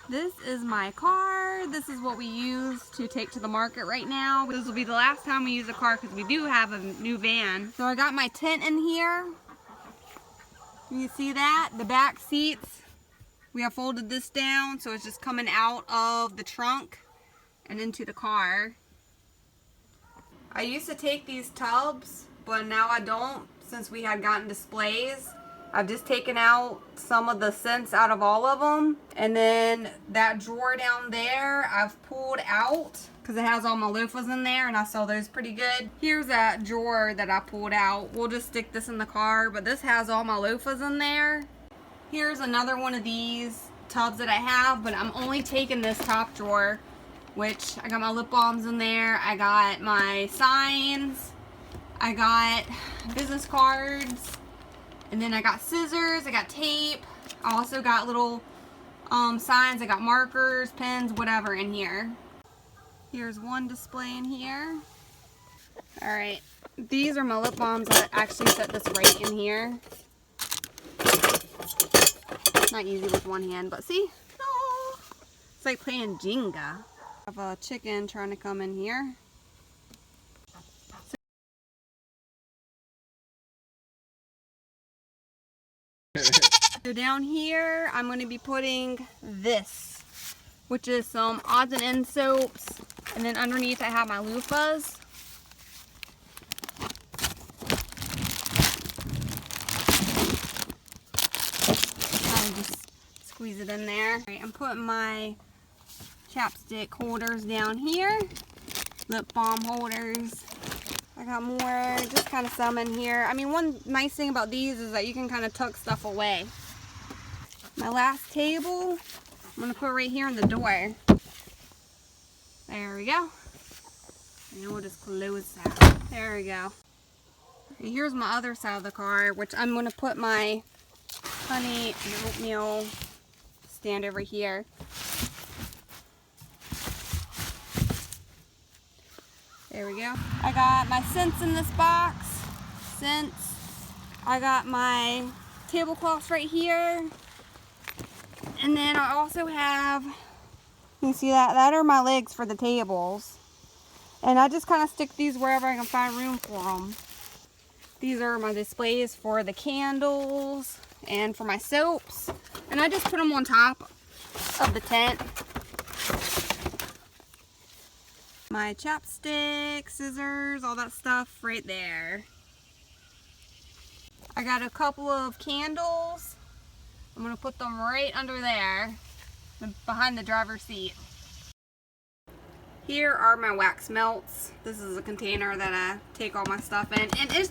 This is my car. This is what we use to take to the market right now. This will be the last time we use a car because we do have a new van. So I got my tent in here. You see that? The back seats. We have folded this down so it's just coming out of the trunk and into the car. I used to take these tubs, but now I don't since we had gotten displays. I've just taken out some of the scents out of all of them. And then that drawer down there, I've pulled out because it has all my loofahs in there and I sell those pretty good. Here's that drawer that I pulled out. We'll just stick this in the car, but this has all my loofahs in there. Here's another one of these tubs that I have, but I'm only taking this top drawer, which I got my lip balms in there. I got my signs. I got business cards. And then I got scissors, I got tape, I also got little signs, I got markers, pens, whatever in here. Here's one display in here. Alright, these are my lip balms. I actually set this right in here. Not easy with one hand, but see? Oh, it's like playing Jenga. I have a chicken trying to come in here. So down here, I'm going to be putting this, which is some odds and ends soaps. And then underneath I have my loofahs. I'll just squeeze it in there. All right, I'm putting my chapstick holders down here. Lip balm holders. I got more, just kind of some in here. I mean, one nice thing about these is that you can kind of tuck stuff away. My last table, I'm going to put right here in the door. There we go. And we'll just close that. There we go. And here's my other side of the car, which I'm going to put my honey and oatmeal stand over here. There we go. I got my scents in this box. Scents. I got my tablecloths right here. And then I also have, you see that? That are my legs for the tables. And I just kind of stick these wherever I can find room for them. These are my displays for the candles and for my soaps. And I just put them on top of the tent. My chapstick, scissors, all that stuff right there. I got a couple of candles. I'm going to put them right under there, behind the driver's seat. Here are my wax melts. This is a container that I take all my stuff in. And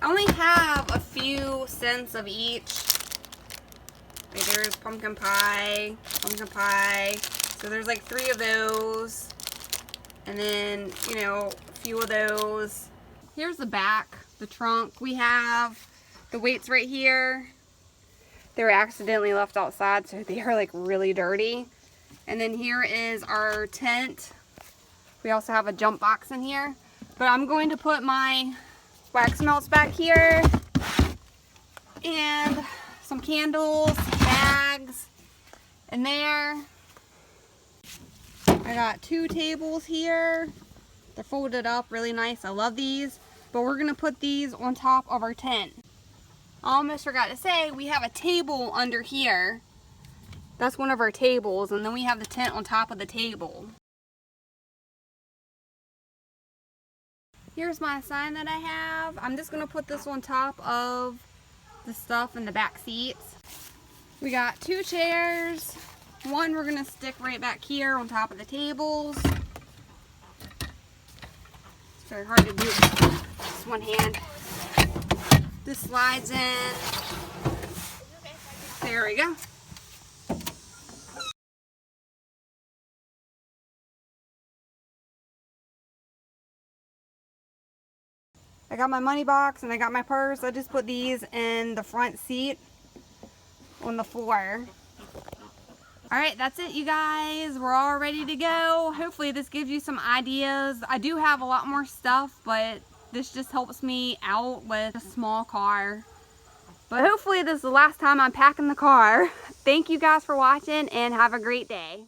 I only have a few scents of each. Like there's pumpkin pie. So there's like 3 of those. And then, you know, a few of those. Here's the back, the trunk. We have the weights right here. They were accidentally left outside, so they are like really dirty. And then here is our tent. We also have a jump box in here. But I'm going to put my wax melts back here. And some candles, bags in there. I got 2 tables here. They're folded up really nice. I love these. But we're going to put these on top of our tent. I almost forgot to say, we have a table under here. That's one of our tables. And then we have the tent on top of the table. Here's my sign that I have. I'm just going to put this on top of the stuff in the back seats. We got 2 chairs. One we're going to stick right back here on top of the tables. It's very hard to do with just one hand. This slides in. There we go. I got my money box and I got my purse. I just put these in the front seat on the floor. Alright, that's it, you guys. We're all ready to go. Hopefully this gives you some ideas. I do have a lot more stuff, but this just helps me out with a small car. But hopefully this is the last time I'm packing the car. Thank you guys for watching and have a great day.